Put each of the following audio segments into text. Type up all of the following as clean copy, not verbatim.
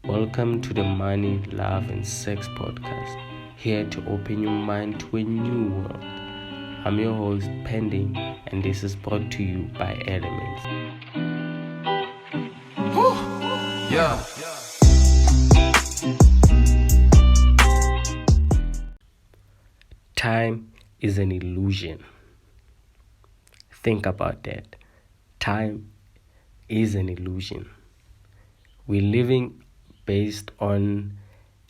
Welcome to the Money, Love and Sex podcast, here to open your mind to a new world. I'm your host, Pending, and this is brought to you by Elements. Yeah. Time is an illusion. Think about that. Time is an illusion. We're living based on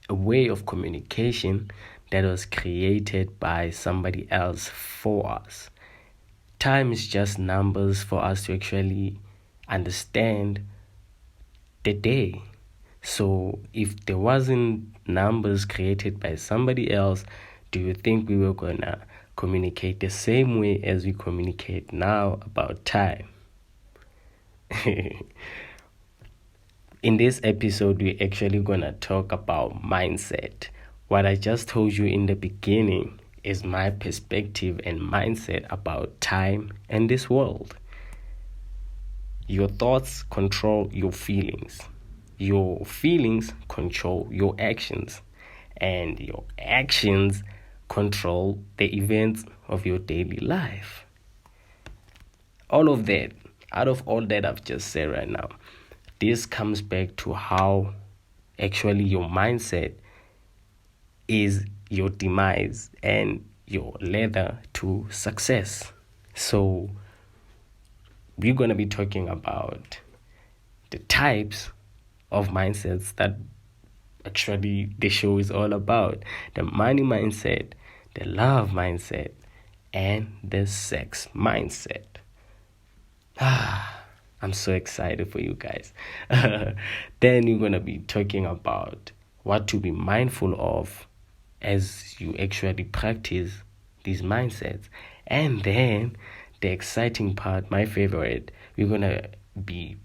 a way of communication that was created by somebody else for us. Time is just numbers for us to actually understand the day. So if there wasn't numbers created by somebody else, do you think we were gonna communicate the same way as we communicate now about time? In this episode, we're actually gonna talk about mindset. What I just told you in the beginning is my perspective and mindset about time and this world. Your thoughts control your feelings. Your feelings control your actions. And your actions control the events of your daily life. Out of all that I've just said right now, this comes back to how actually your mindset is your demise and your ladder to success. So we're going to be talking about the types of mindsets that actually the show is all about: the money mindset, the love mindset, and the sex mindset. I'm so excited for you guys. Then you're going to be talking about what to be mindful of as you actually practice these mindsets. And then the exciting part, my favorite, we're going to be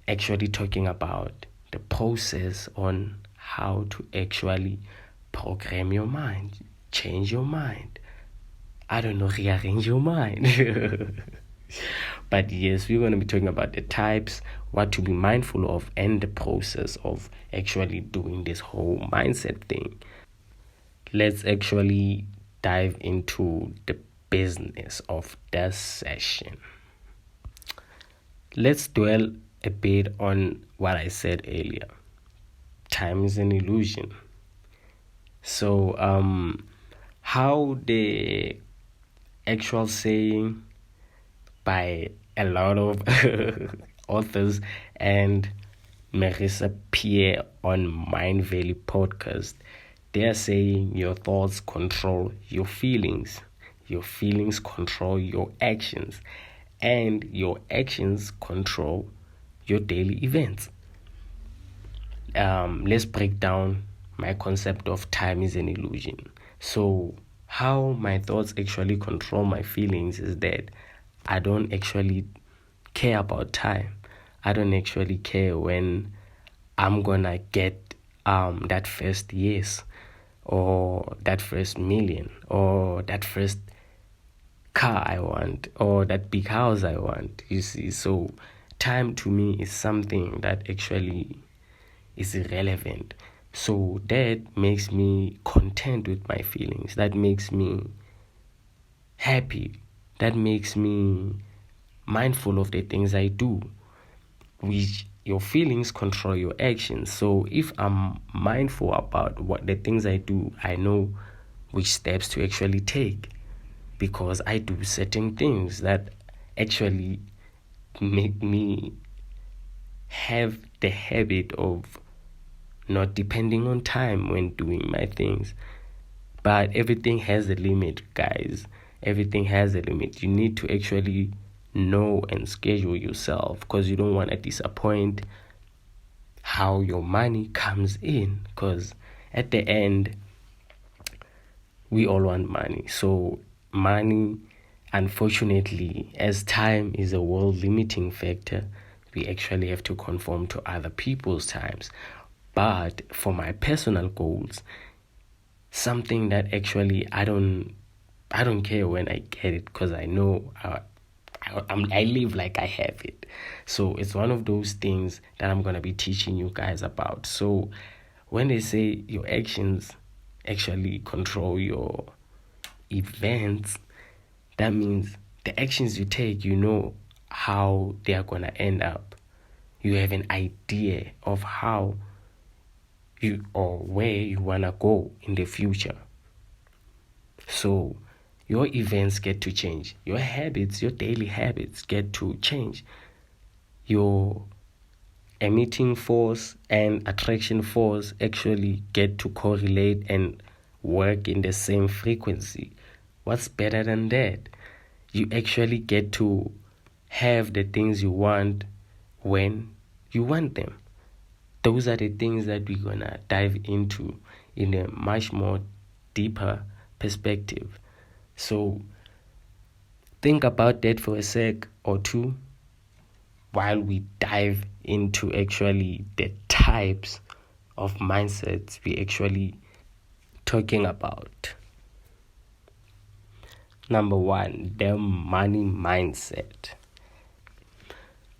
actually talking about the process on how to actually program your mind, change your mind. Rearrange your mind. But yes, we're going to be talking about the types, what to be mindful of, and the process of actually doing this whole mindset thing. Let's actually dive into the business of this session. Let's dwell a bit on what I said earlier. Time is an illusion. So, how the actual saying by a lot of authors and Marissa Peer on Mind Valley podcast, they're saying your thoughts control your feelings control your actions, and your actions control your daily events. Let's break down my concept of time is an illusion. So how my thoughts actually control my feelings is that I don't actually care about time. I don't actually care when I'm gonna get that first yes, or that first million, or that first car I want, or that big house I want. You see, so time to me is something that actually is irrelevant. So that makes me content with my feelings. That makes me happy. That makes me mindful of the things I do, which your feelings control your actions. So if I'm mindful about what the things I do, I know which steps to actually take, because I do certain things that actually make me have the habit of not depending on time when doing my things. But everything has a limit, guys. Everything has a limit. You need to actually know and schedule yourself, because you don't want to disappoint how your money comes in, because at the end we all want money. So money, unfortunately, as time is a world limiting factor, we actually have to conform to other people's times. But for my personal goals, something that actually I don't care when I get it, because I know I live like I have it. So it's one of those things that I'm gonna be teaching you guys about. So when they say your actions actually control your events, that means the actions you take, you know how they are gonna end up. You have an idea of how you or where you wanna go in the future. So your events get to change. Your habits, your daily habits get to change. Your emitting force and attraction force actually get to correlate and work in the same frequency. What's better than that? You actually get to have the things you want when you want them. Those are the things that we're gonna dive into in a much more deeper perspective. So think about that for a sec or two while we dive into actually the types of mindsets we actually talking about. Number one, the money mindset.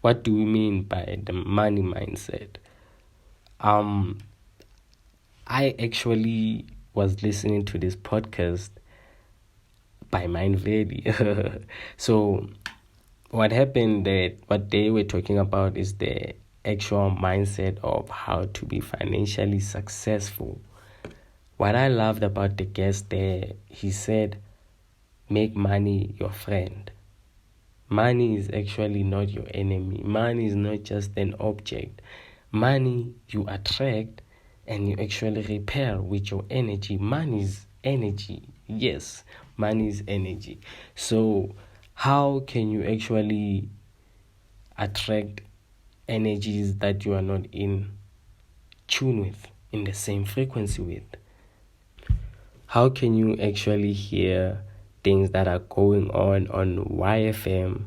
What do we mean by the money mindset? I actually was listening to this podcast by Mind Valley. So what happened, that what they were talking about is the actual mindset of how to be financially successful. What I loved about the guest there, he said, make money your friend. Money is actually not your enemy. Money is not just an object. Money you attract and you actually repair with your energy. Money is energy. Yes, money is energy. So how can you actually attract energies that you are not in tune with, in the same frequency with? How can you actually hear things that are going on YFM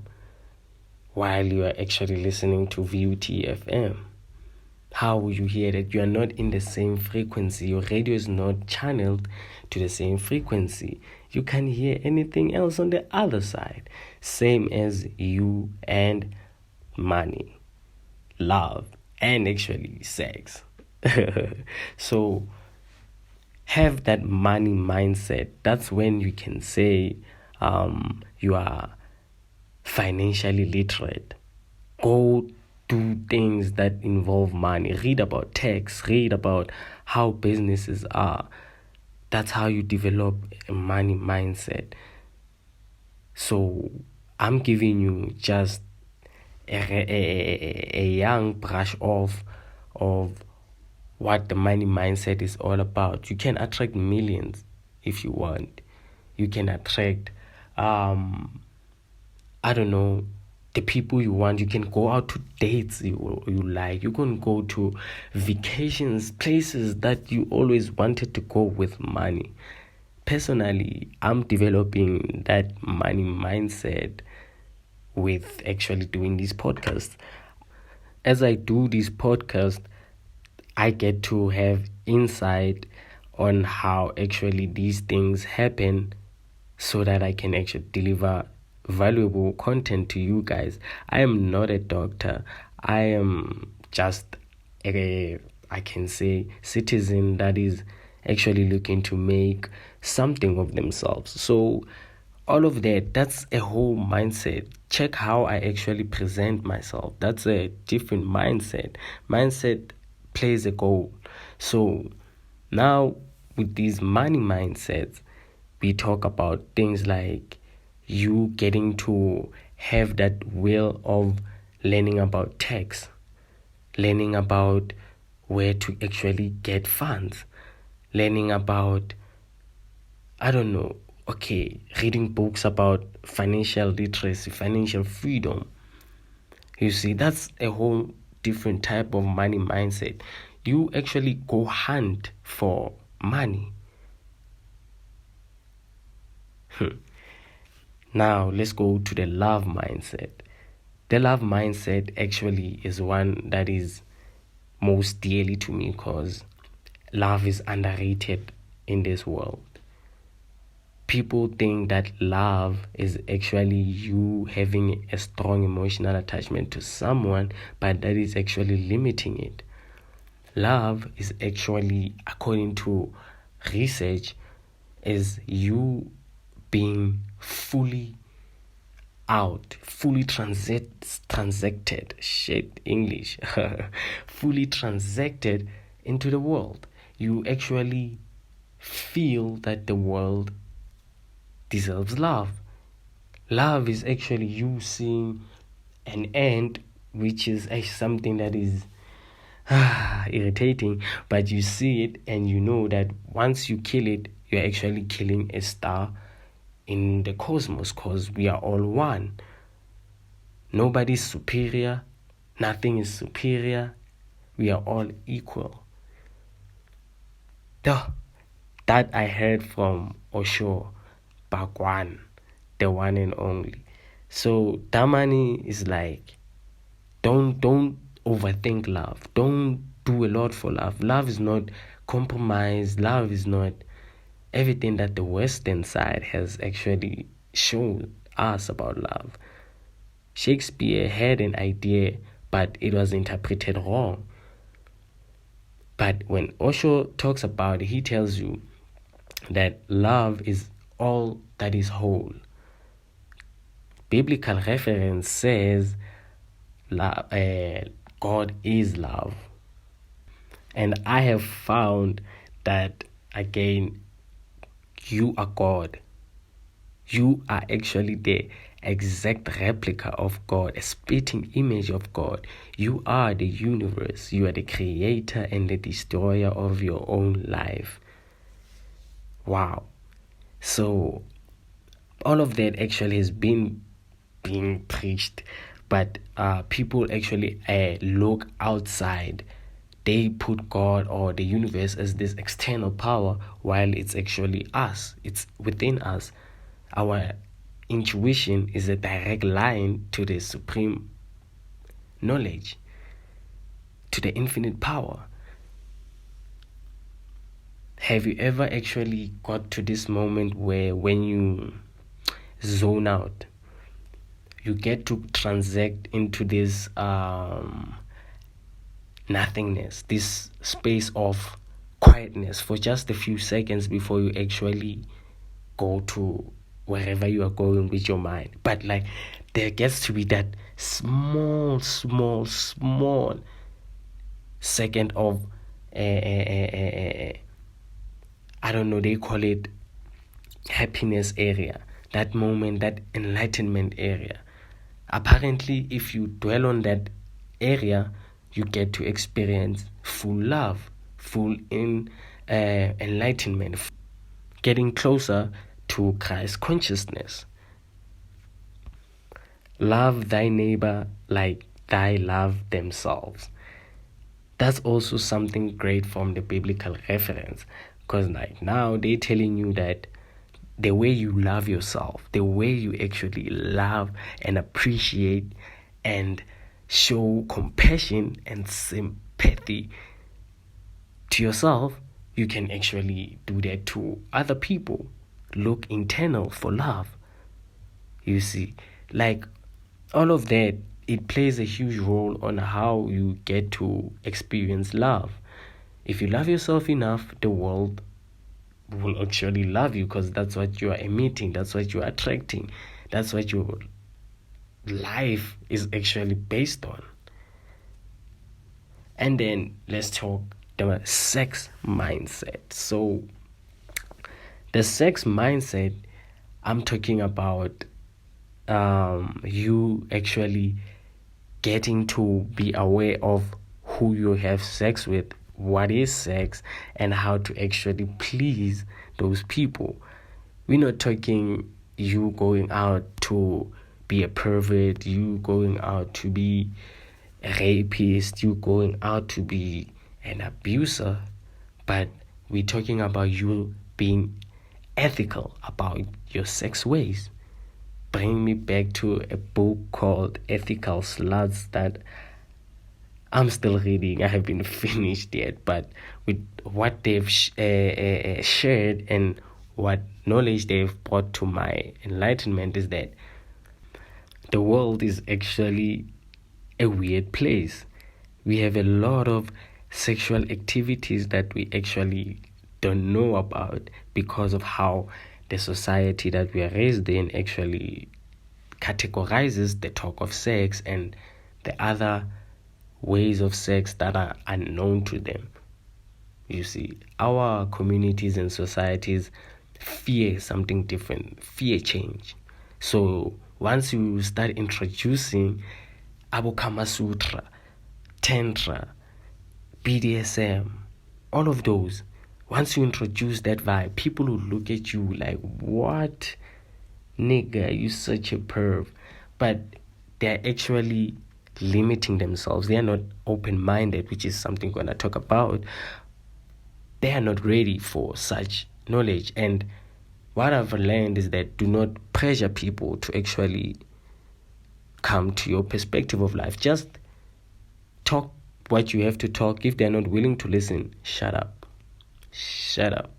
while you are actually listening to VUTFM? How will you hear that? You are not in the same frequency. Your radio is not channeled to the same frequency. You can hear anything else on the other side. Same as you and money, love, and actually sex. So have that money mindset. That's when you can say you are financially literate. Go do things that involve money. Read about tax. Read about how businesses are. That's how you develop a money mindset. So I'm giving you just a young brush off of what the money mindset is all about. You can attract millions if you want. You can attract the people you want. You can go out to dates you like. You can go to vacations, places that you always wanted to go with money. Personally, I'm developing that money mindset with actually doing these podcasts. As I do these podcasts, I get to have insight on how actually these things happen so that I can actually deliver valuable content to you guys. I am not a doctor. I am just I can say, citizen that is actually looking to make something of themselves. So all of that's a whole mindset. Check how I actually present myself. That's a different mindset. Mindset plays a goal. So now with these money mindsets, we talk about things like you getting to have that will of learning about tax, learning about where to actually get funds, learning about, reading books about financial literacy, financial freedom. You see, that's a whole different type of money mindset. You actually go hunt for money. Now, let's go to the love mindset. The love mindset actually is one that is most dearly to me because love is underrated in this world. people think that love is actually you having a strong emotional attachment to someone, but that is actually limiting it. Love is actually, according to research, is you being fully transacted, shit, English, fully transacted into the world. You actually feel that the world deserves love. Love is actually you seeing an ant, which is something that is irritating, but you see it and you know that once you kill it, you're actually killing a star in the cosmos, because we are all one. Nobody's superior, nothing is superior, we are all equal. That I heard from Osho Bhagwan, the one and only. So Damani is like, don't overthink love. Don't do a lot for love. Love is not compromise. Love is not everything that the Western side has actually shown us about love. Shakespeare had an idea, but it was interpreted wrong. But when Osho talks about it, he tells you that love is all that is whole. Biblical reference says God is love. And I have found that, again, you are God. You are actually the exact replica of God, a spitting image of God. You are the universe. You are the creator and the destroyer of your own life. Wow. So all of that actually has been being preached, but people actually look outside. They put God or the universe as this external power, while it's actually us. It's within us. Our intuition is a direct line to the supreme knowledge, to the infinite power. Have you ever actually got to this moment where when you zone out, you get to transact into this nothingness, this space of quietness for just a few seconds before you actually go to wherever you are going with your mind? But like, there gets to be that small second of I don't know, they call it happiness area, that moment, that enlightenment area. Apparently, if you dwell on that area, you get to experience full love, full enlightenment, getting closer to Christ consciousness. Love thy neighbor like thy love themselves. That's also something great from the biblical reference, because like now they're telling you that the way you love yourself, the way you actually love and appreciate and show compassion and sympathy to yourself, you can actually do that to other people. Look internal for love. You see, like all of that, it plays a huge role on how you get to experience love. If you love yourself enough, the world will actually love you, because that's what you are emitting, that's what you are attracting, that's what your life is actually based on. And then let's talk the sex mindset. So the sex mindset, I'm talking about you actually getting to be aware of who you have sex with, what is sex, and how to actually please those people. We're not talking you going out to be a pervert, you going out to be a rapist, you going out to be an abuser, but we're talking about you being ethical about your sex ways. Bring me back to a book called Ethical Sluts that I'm still reading. I haven't finished yet, but with what they've shared and what knowledge they've brought to my enlightenment is that the world is actually a weird place. We have a lot of sexual activities that we actually don't know about because of how the society that we are raised in actually categorizes the talk of sex and the other ways of sex that are unknown to them. You see, our communities and societies fear something different, fear change. So once you start introducing Abu Kama Sutra, Tantra, BDSM, all of those, once you introduce that vibe, people will look at you like, what? Nigga, you such a perv. But they're actually limiting themselves. They are not open-minded, which is something we're going to talk about. They are not ready for such knowledge. And what I've learned is that do not pressure people to actually come to your perspective of life. Just talk what you have to talk. If they're not willing to listen, shut up. Shut up.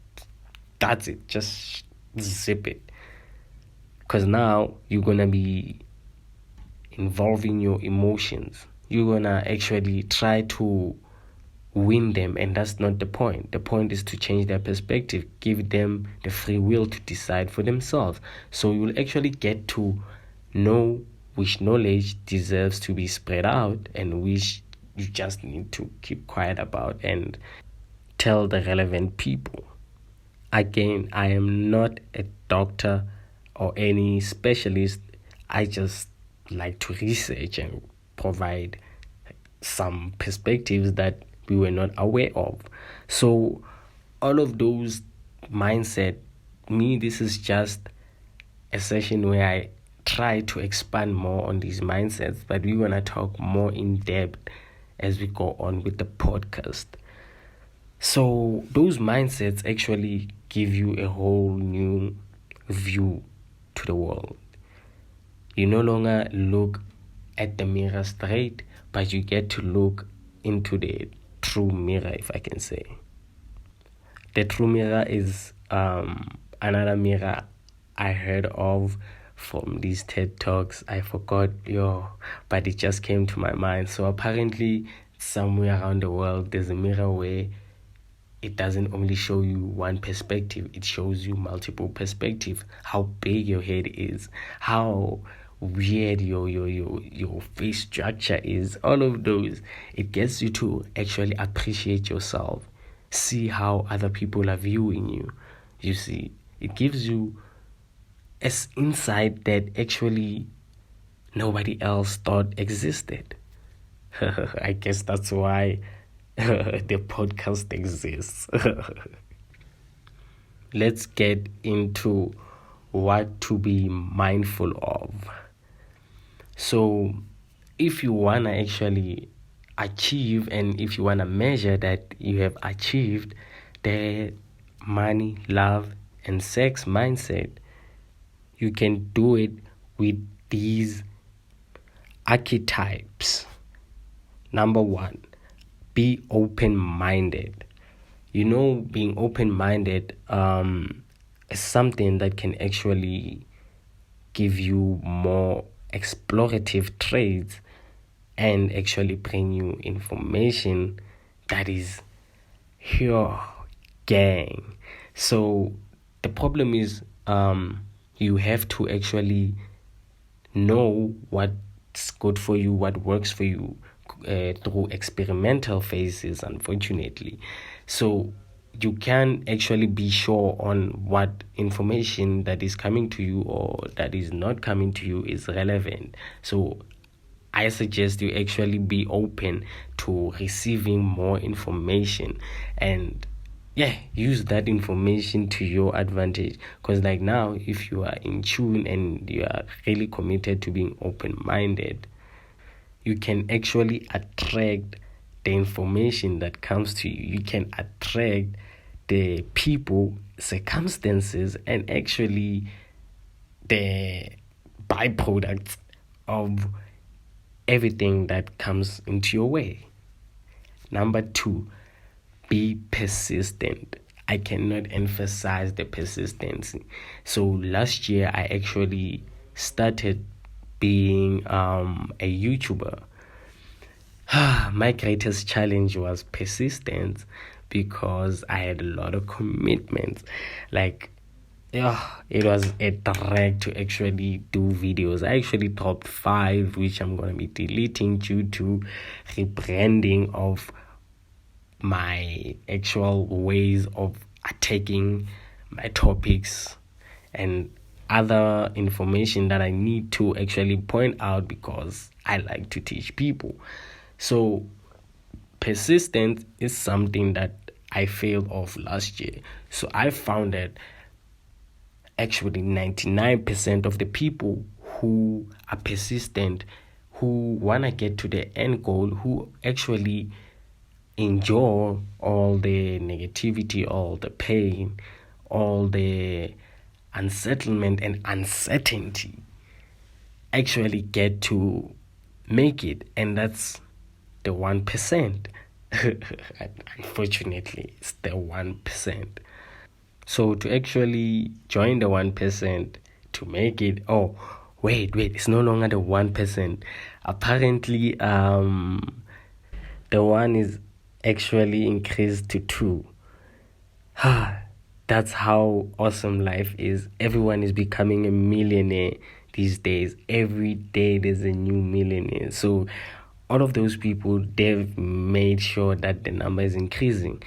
That's it. Just zip it. Because now you're going to be involving your emotions. You're going to actually try to win them, and that's not the point. The point is to change their perspective, give them the free will to decide for themselves. So you'll actually get to know which knowledge deserves to be spread out and which you just need to keep quiet about and tell the relevant people. Again, I am not a doctor or any specialist. I just like to research and provide some perspectives that we were not aware of. So all of those mindset, this is just a session where I try to expand more on these mindsets, but we're going to talk more in depth as we go on with the podcast. So those mindsets actually give you a whole new view to the world. You no longer look at the mirror straight, but you get to look into the true mirror, if I can say. The true mirror is another mirror I heard of from these TED Talks. I forgot, but it just came to my mind. So apparently, somewhere around the world, there's a mirror where it doesn't only show you one perspective, it shows you multiple perspectives. How big your head is, how weird your face structure is, all of those. It gets you to actually appreciate yourself, see how other people are viewing you. You see, it gives you an insight that actually nobody else thought existed. I guess that's why the podcast exists. Let's get into what to be mindful of. So if you want to actually achieve, and if you want to measure that you have achieved the money, love, and sex mindset, you can do it with these archetypes. Number one, be open-minded. Being open-minded is something that can actually give you more explorative traits and actually bring you information that is your gang. So the problem is you have to actually know what's good for you, what works for you, through experimental phases, unfortunately. So you can actually be sure on what information that is coming to you or that is not coming to you is relevant. So I suggest you actually be open to receiving more information and use that information to your advantage. Because like now, if you are in tune and you are really committed to being open-minded, you can actually attract the information that comes to you. You can attract the people, circumstances, and actually the byproducts of everything that comes into your way. Number two, be persistent. I cannot emphasize the persistence. So last year I actually started being a YouTuber. My greatest challenge was persistence because I had a lot of commitments. Like, yeah, it was a drag to actually do videos. I actually dropped 5, which I'm gonna be deleting due to rebranding of my actual ways of attacking my topics and other information that I need to actually point out because I like to teach people. So persistence is something that I failed off last year. So I found that actually 99% of the people who are persistent, who want to get to the end goal, who actually endure all the negativity, all the pain, all the unsettlement and uncertainty, actually get to make it. And that's the 1%. Unfortunately, it's the 1%. So to actually join the 1%, to make it, oh wait, it's no longer the 1%. Apparently the one is actually increased to 2. That's how awesome life is. Everyone is becoming a millionaire these days. Every day there's a new millionaire. So all of those people, they've made sure that the number is increasing.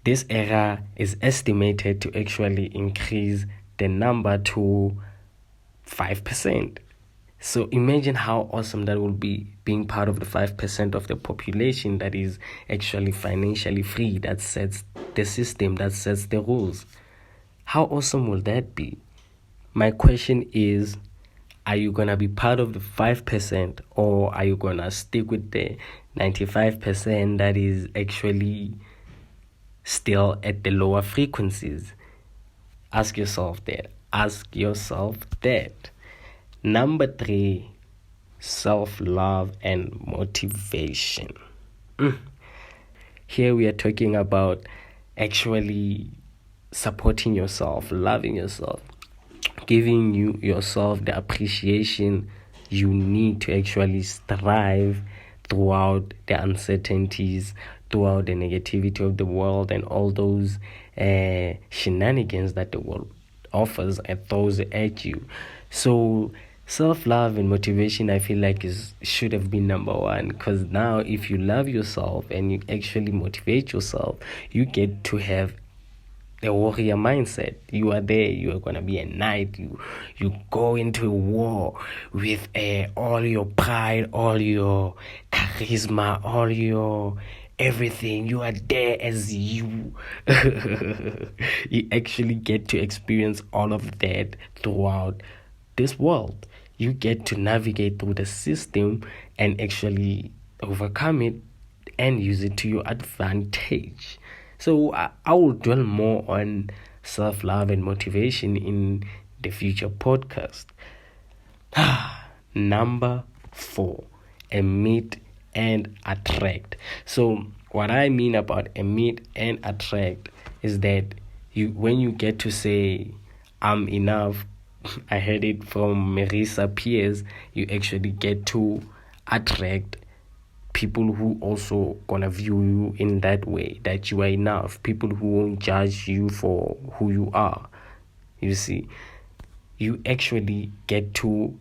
This era is estimated to actually increase the number to 5%. So imagine how awesome that will be, being part of the 5% of the population that is actually financially free, that sets the system, that sets the rules. How awesome will that be? My question is, are you going to be part of the 5% or are you going to stick with the 95% that is actually still at the lower frequencies? Ask yourself that. Number 3, self-love and motivation. Here we are talking about actually supporting yourself, loving yourself, giving yourself the appreciation you need to actually strive throughout the uncertainties, throughout the negativity of the world and all those shenanigans that the world offers and throws at you. So self-love and motivation, I feel like should have been number 1, because now if you love yourself and you actually motivate yourself, you get to have the warrior mindset. You are there, you are gonna be a knight. You go into a war with all your pride, all your charisma, all your everything. You are there as you. You actually get to experience all of that throughout this world. You get to navigate through the system and actually overcome it and use it to your advantage. So I will dwell more on self-love and motivation in the future podcast. Number 4, emit and attract. So what I mean about emit and attract is that when you get to say I'm enough, I heard it from Marisa Peers, you actually get to attract people who also gonna view you in that way, that you are enough, people who won't judge you for who you are. You see, you actually get to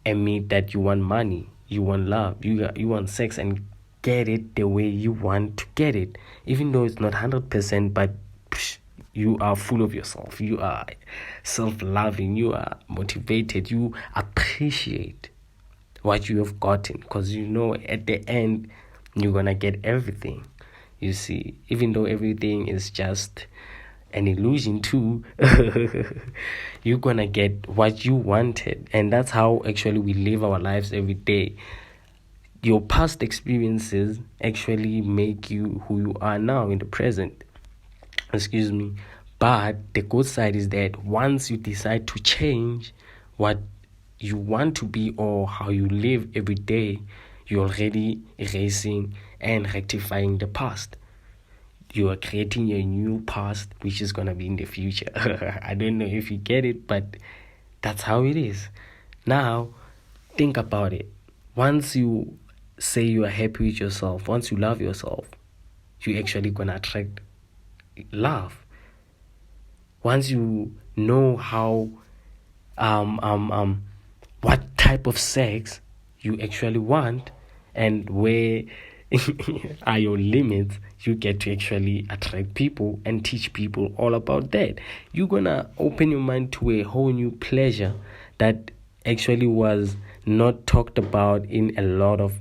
admit that you want money, you want love, you want sex, and get it the way you want to get it, even though it's not 100%, but you are full of yourself, you are self-loving, you are motivated, you appreciate what you have gotten, because you know at the end you're gonna get everything. You see, even though everything is just an illusion too, you're gonna get what you wanted. And that's how actually we live our lives every day. Your past experiences actually make you who you are now in the present. But the good side is that once you decide to change what you want to be or how you live every day, you're already erasing and rectifying the past. you are creating a new past, which is going to be in the future. I don't know if you get it, but that's how it is. Now, think about it. Once you say you are happy with yourself, once you love yourself, you're actually going to attract love. Once you know how what type of sex you actually want and where are your limits, you get to actually attract people and teach people all about that. You're gonna open your mind to a whole new pleasure that actually was not talked about in a lot of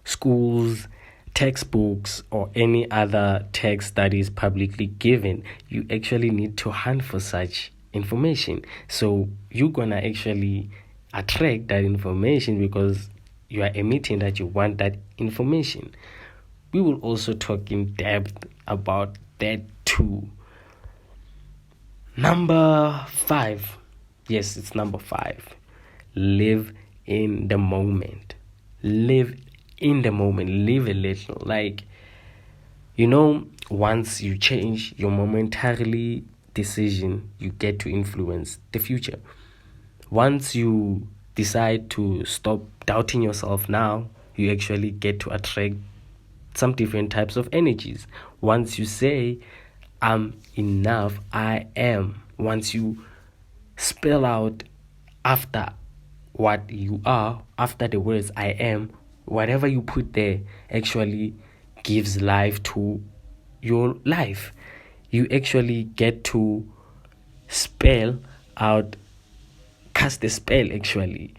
schools, textbooks, or any other text that is publicly given. You actually need to hunt for such information. So you're gonna actually attract that information because you are emitting that you want that information. We will also talk in depth about that too. Number 5. Yes, it's number 5. Live in the moment. Live in the moment. Live a little. Like, once you change your momentarily decision, you get to influence the future. Once you decide to stop doubting yourself now, you actually get to attract some different types of energies. Once you say, I'm enough, I am. Once you spell out after what you are, after the words I am, whatever you put there actually gives life to your life. You actually get to spell out, cast a spell actually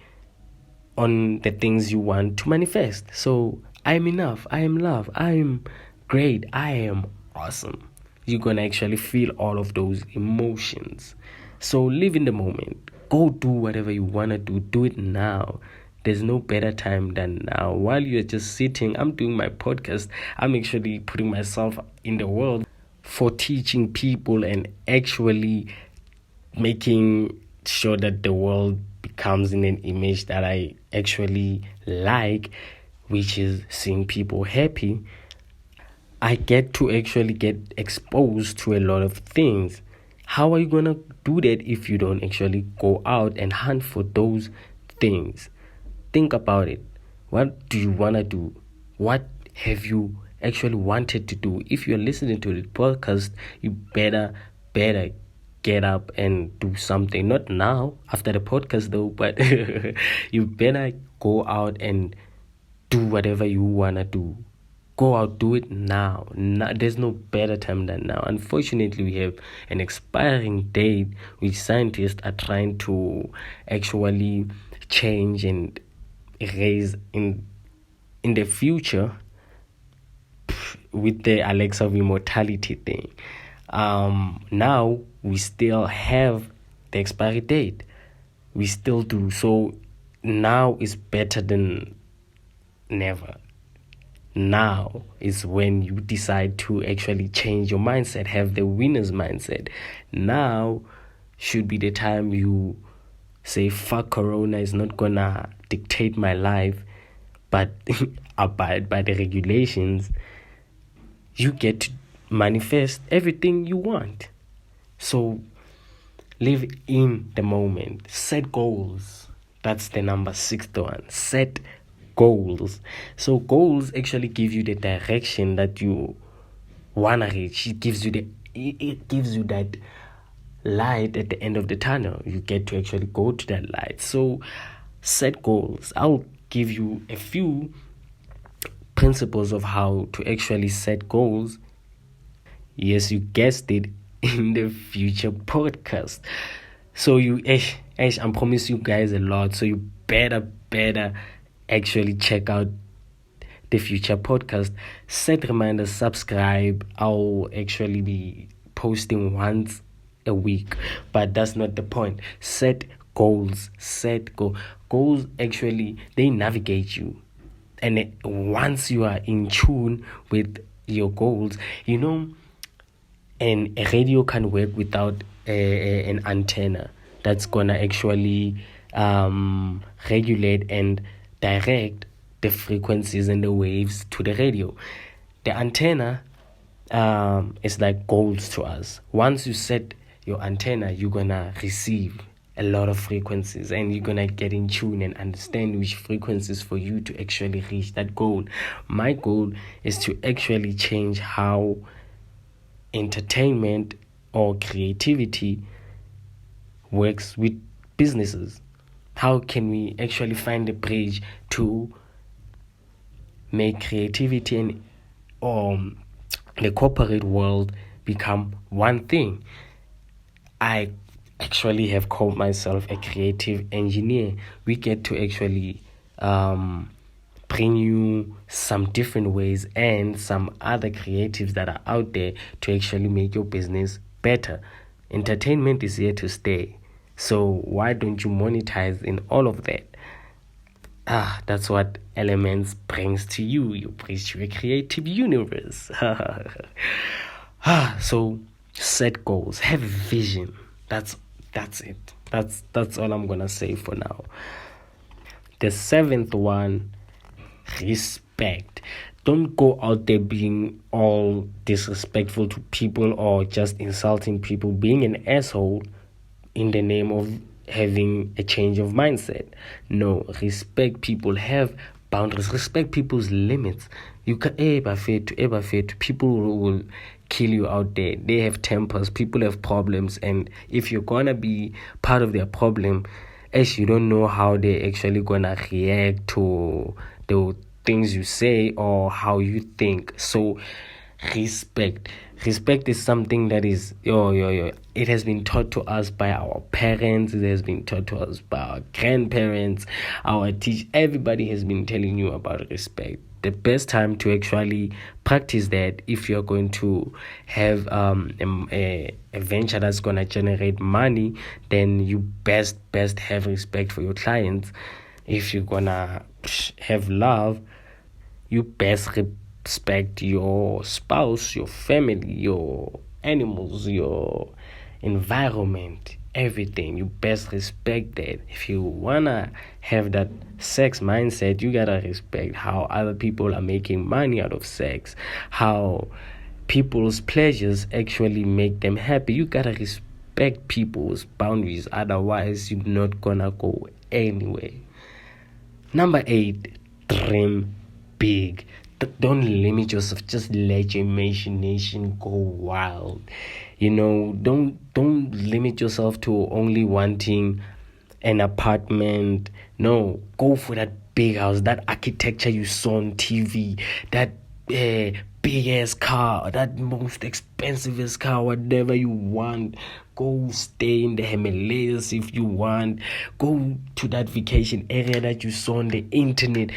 on the things you want to manifest. So I am enough, I am love, I am great, I am awesome. You're gonna actually feel all of those emotions. So live in the moment. Go do whatever you wanna do. Do it now. There's no better time than now. While you're just sitting, I'm doing my podcast. I'm actually putting myself in the world for teaching people and actually making sure that the world becomes in an image that I actually like, which is seeing people happy. I get to actually get exposed to a lot of things. How are you going to do that if you don't actually go out and hunt for those things? Think about it. What do you want to do? What have you actually wanted to do? If you're listening to the podcast, you better get up and do something. Not now, after the podcast though, but you better go out and do whatever you want to do. Go out, do it now. There's no better time than now. Unfortunately, we have an expiring date which scientists are trying to actually change and erase in the future with the Alexa of immortality thing. Now we still have the expiry date. We still do. So now is better than never. Now is when you decide to actually change your mindset, have the winner's mindset. Now should be the time you say, fuck Corona, is not gonna dictate my life, but abide by the regulations. You get to manifest everything you want. So live in the moment. Set goals. That's the number 6th one. Set goals. So goals actually give you the direction that you wanna reach. It gives you that light at the end of the tunnel. You get to actually go to that light. So set goals. I'll give you a few principles of how to actually set goals. Yes, you guessed it, in the future podcast. So I promise you guys a lot. So you better actually check out the future podcast. Set reminders, subscribe. I'll actually be posting once a week, but that's not the point. Set goals. Goals actually, they navigate you. And once you are in tune with your goals, and a radio can work without an antenna that's gonna actually regulate and direct the frequencies and the waves to the radio. The antenna it's like goals to us. Once you set your antenna, you're gonna receive a lot of frequencies, and you're gonna get in tune and understand which frequencies for you to actually reach that goal. My goal is to actually change how entertainment or creativity works with businesses. How can we actually find a bridge to make creativity and the corporate world become one thing? I actually have called myself a creative engineer. We get to actually bring you some different ways and some other creatives that are out there to actually make your business better. Entertainment is here to stay. So why don't you monetize in all of that? That's what Elements brings to you. You bridge to a creative universe. So set goals, have a vision. That's it. That's all I'm gonna say for now. The seventh one, respect. Don't go out there being all disrespectful to people or just insulting people, being an asshole in the name of having a change of mindset. No, respect people, have boundaries, respect people's limits. You can ever fit. People will kill you out there. They have tempers, people have problems, and if you're gonna be part of their problem, as you don't know how they're actually gonna react to the things you say or how you think. So respect is something that is it has been taught to us by our parents, it has been taught to us by our grandparents, our teachers. Everybody has been telling you about respect. The best time to actually practice that, if you're going to have a venture that's going to generate money, then you best have respect for your clients. If you're gonna have love, you best respect your spouse, your family, your animals, your environment, everything. You best respect that. If you wanna have that sex mindset, you gotta respect how other people are making money out of sex, how people's pleasures actually make them happy. You gotta respect people's boundaries, otherwise you're not gonna go anywhere. Number 8, dream big. Don't limit yourself. Just let your imagination go wild. Don't limit yourself to only wanting an apartment. No, go for that big house, that architecture you saw on TV, that big ass car, that most expensive car, whatever you want. Go stay in the Himalayas if you want. Go to that vacation area that you saw on the internet.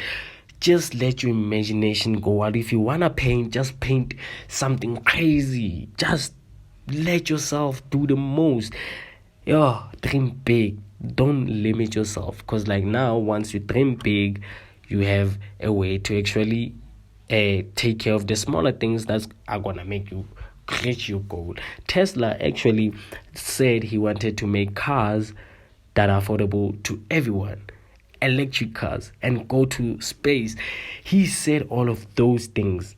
Just let your imagination go out. If you wanna paint, just paint something crazy. Just let yourself do the most. Dream big. Don't limit yourself, because like now, once you dream big, you have a way to actually take care of the smaller things that are gonna make you reach your goal. Tesla actually said he wanted to make cars that are affordable to everyone, electric cars, and go to space. He said all of those things.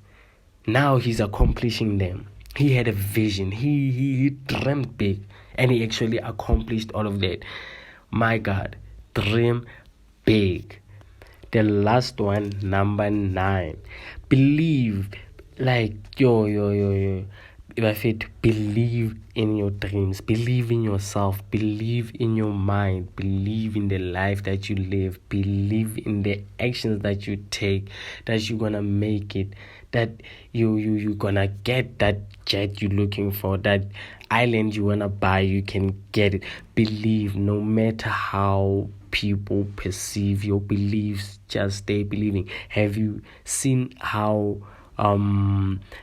Now he's accomplishing them. He had a vision. He dreamt big, and he actually accomplished all of that. My God, dream big. The last one, number 9, believe. Like if I said, believe in your dreams, believe in yourself, believe in your mind, believe in the life that you live, believe in the actions that you take, that you're gonna make it, that you're gonna get that jet you're looking for, that island you wanna buy, you can get it. Believe, no matter how people perceive your beliefs, just stay believing. Have you seen how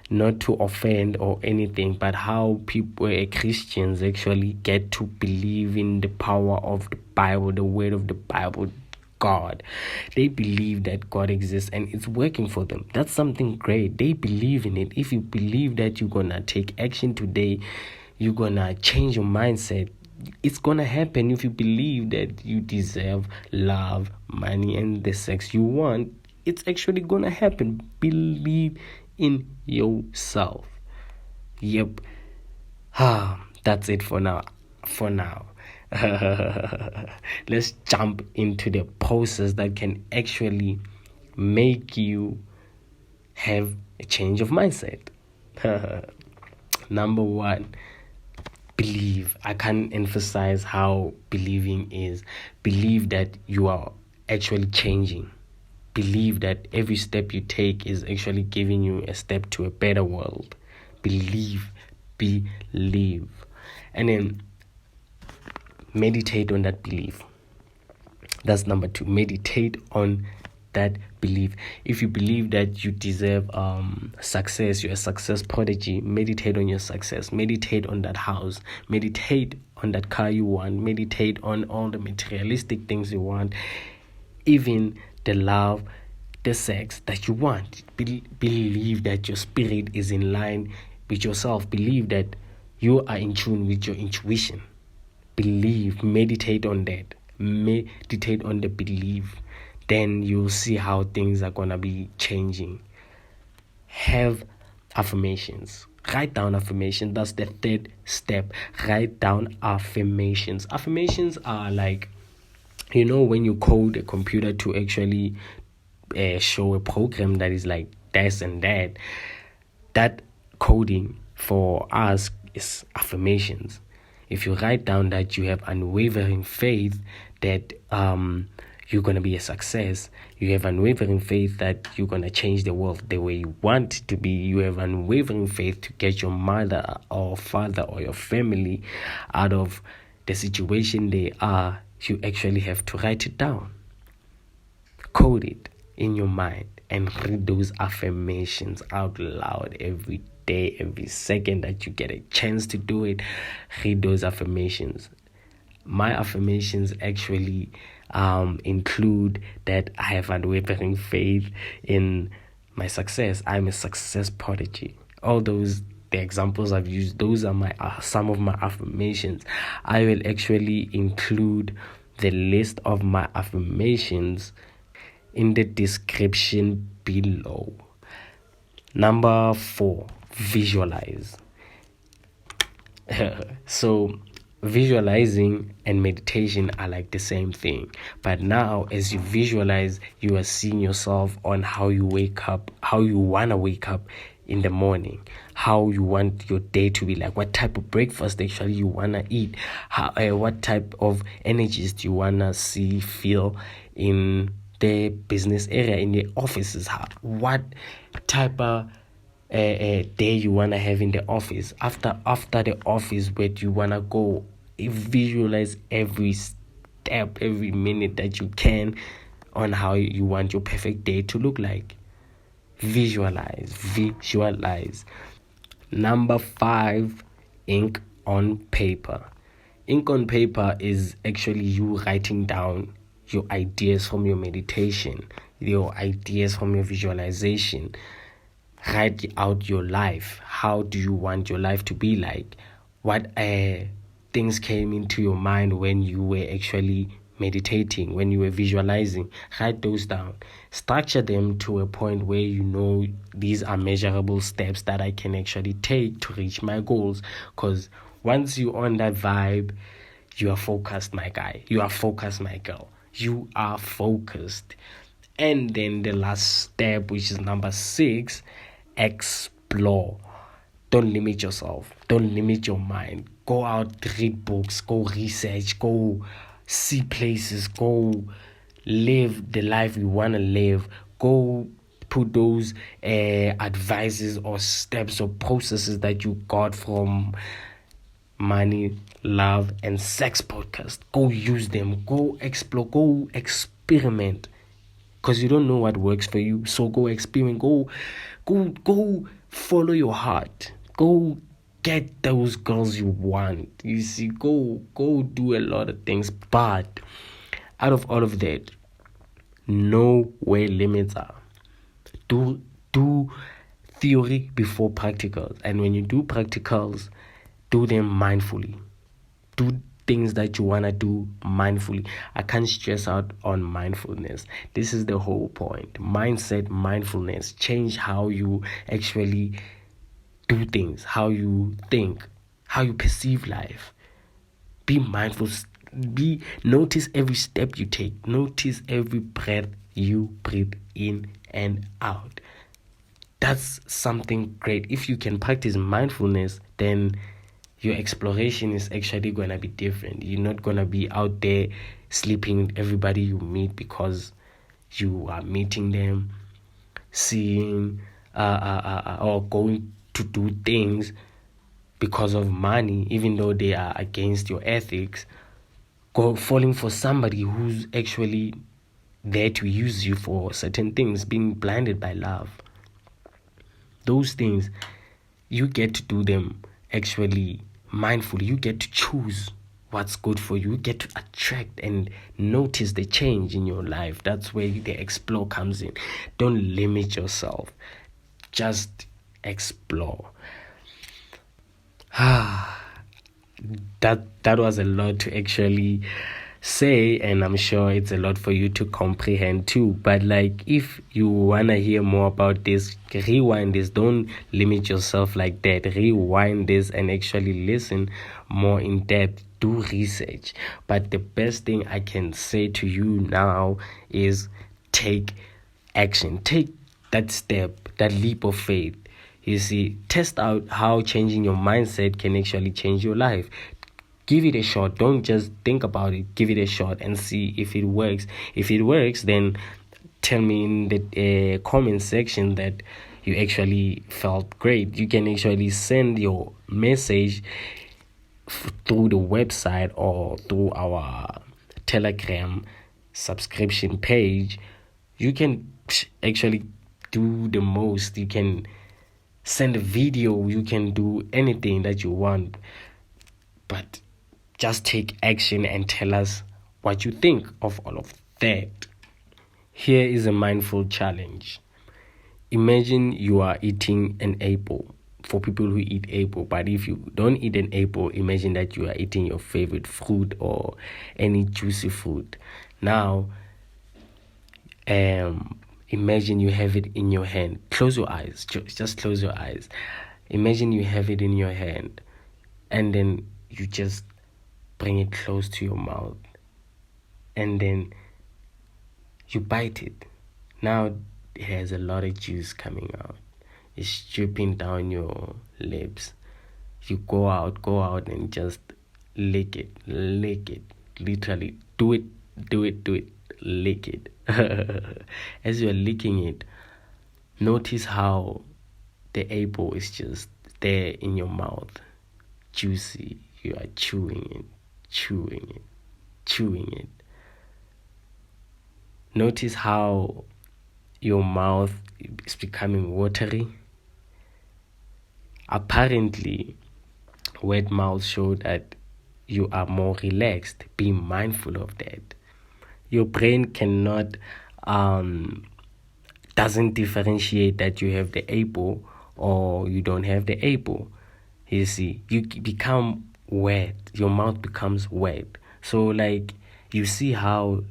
not to offend or anything, but how people, Christians, actually get to believe in the power of the Bible, the word of the Bible, God? They believe that God exists and it's working for them. That's something great. They believe in it. If you believe that you're gonna take action today, you're gonna change your mindset, it's gonna happen. If you believe that you deserve love, money, and the sex you want, it's actually gonna happen. Believe in yourself. Yep. That's it for now. For now. Let's jump into the process that can actually make you have a change of mindset. Number one, believe. I can't emphasize how believing is. Believe that you are actually changing. Believe that every step you take is actually giving you a step to a better world. Believe. And then meditate on that belief. That's number two. Meditate on that belief. If you believe that you deserve success, you're a success prodigy, meditate on your success. Meditate on that house. Meditate on that car you want. Meditate on all the materialistic things you want. Even the love, the sex that you want. Believe that your spirit is in line with yourself. Believe that you are in tune with your intuition. Believe, meditate on that. Meditate on the belief. Then you'll see how things are going to be changing. Have affirmations. Write down affirmations. That's the third step. Write down affirmations. Affirmations are like, when you code a computer to actually show a program that is like this and that coding for us is affirmations. If you write down that you have unwavering faith that you're going to be a success, you have unwavering faith that you're going to change the world the way you want it to be, you have unwavering faith to get your mother or father or your family out of the situation they are, you actually have to write it down. Code it in your mind and read those affirmations out loud every day, every second that you get a chance to do it. Read those affirmations. My affirmations actually include that I have unwavering faith in my success. I'm a success prodigy. All those the examples I've used, those are some of my affirmations. I will actually include the list of my affirmations in the description below. Number 4, visualize. So visualizing and meditation are like the same thing, but now as you visualize, you are seeing yourself on how you wake up, how you want to wake up in the morning, how you want your day to be like, what type of breakfast actually you want to eat, what type of energies do you want to see, feel in the business area, in the offices, what type of day you want to have in the office, after the office, where do you want to go. Visualize every step, every minute that you can on how you want your perfect day to look like. Visualize. Number 5, ink on paper. Ink on paper is actually you writing down your ideas from your meditation, your ideas from your visualization. Write out your life. How do you want your life to be like? What things came into your mind when you were actually meditating, when you were visualizing? Write those down. Structure them to a point where these are measurable steps that I can actually take to reach my goals. Because once you're on that vibe, you are focused, my guy. You are focused, my girl. You are focused. And then the last step, which is number 6, explore. Don't limit yourself. Don't limit your mind. Go out, read books, go research, go see places, go live the life you want to live. Go put those advices or steps or processes that you got from Money, Love, and Sex podcast. Go use them. Go explore. Go experiment. Because you don't know what works for you. So go experiment. Go follow your heart. Go get those girls you want. You see, go do a lot of things. But out of all of that, know where limits are. Do theory before practicals. And when you do practicals, do them mindfully. Do things that you want to do mindfully. I can't stress out on mindfulness. This is the whole point. Mindset, mindfulness. Change how you actually do things, how you think, how you perceive life. Be mindful. Notice every step you take. Notice every breath you breathe in and out. That's something great. If you can practice mindfulness, then your exploration is actually going to be different. You're not going to be out there sleeping with everybody you meet because you are meeting them, seeing or going to do things because of money, even though they are against your ethics. Falling for somebody who's actually there to use you for certain things, being blinded by love. Those things, you get to do them actually mindfully. You get to choose what's good for you. You get to attract and notice the change in your life. That's where the explore comes in. Don't limit yourself. Just explore. That was a lot to actually say, and I'm sure it's a lot for you to comprehend too. But like, if you wanna hear more about this, rewind this. Don't limit yourself like that. Rewind this and actually listen more in depth. Do research. But the best thing I can say to you now is take action. Take that step, that leap of faith. You see, test out how changing your mindset can actually change your life. Give it a shot. Don't just think about it. Give it a shot and see if it works. If it works, then tell me in the comment section that you actually felt great. You can actually send your message through the website or through our Telegram subscription page. You can actually do the most. You can send a video. You can do anything that you want. But just take action and tell us what you think of all of that. Here is a mindful challenge. Imagine you are eating an apple. For people who eat apple, but if you don't eat an apple, imagine that you are eating your favorite fruit or any juicy fruit. Now, imagine you have it in your hand. Close your eyes. Just close your eyes. Imagine you have it in your hand, and then you just bring it close to your mouth, and then you bite it. Now it has a lot of juice coming out. It's dripping down your lips. You go out and just lick it. Literally, do it, lick it. As you're licking it, notice how the apple is just there in your mouth, juicy. You are chewing it. Notice how your mouth is becoming watery. Apparently, wet mouth show that you are more relaxed. Be mindful of that. Your brain cannot doesn't differentiate that you have the apple or you don't have the apple. You see, you become wet. Your mouth becomes wet. So like, you see how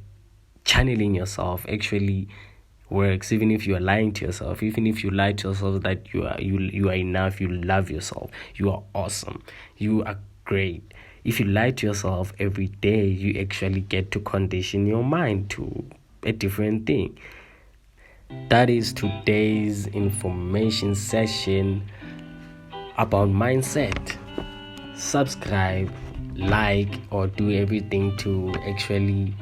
channeling yourself actually works. Even if you are lying to yourself, even if you lie to yourself that you are enough, you love yourself, you are awesome, you are great. If you lie to yourself every day, you actually get to condition your mind to a different thing. That is today's information session about mindset. Subscribe, like, or do everything to actually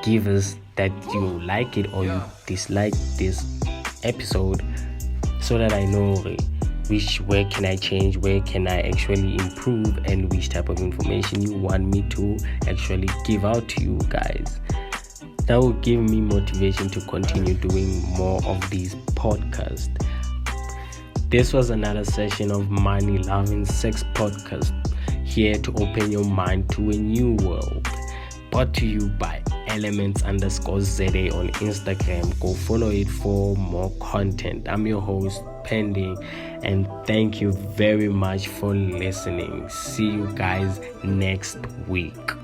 give us that you like it or you dislike this episode, so that I know where can I change, where can I actually improve, and which type of information you want me to actually give out to you guys. That will give me motivation to continue doing more of these podcasts. This was another session of Money, Love, and Sex podcast, here to open your mind to a new world. Brought to you by elements_ZA on Instagram. Go follow it for more content. I'm your host, Pending, and thank you very much for listening. See you guys next week.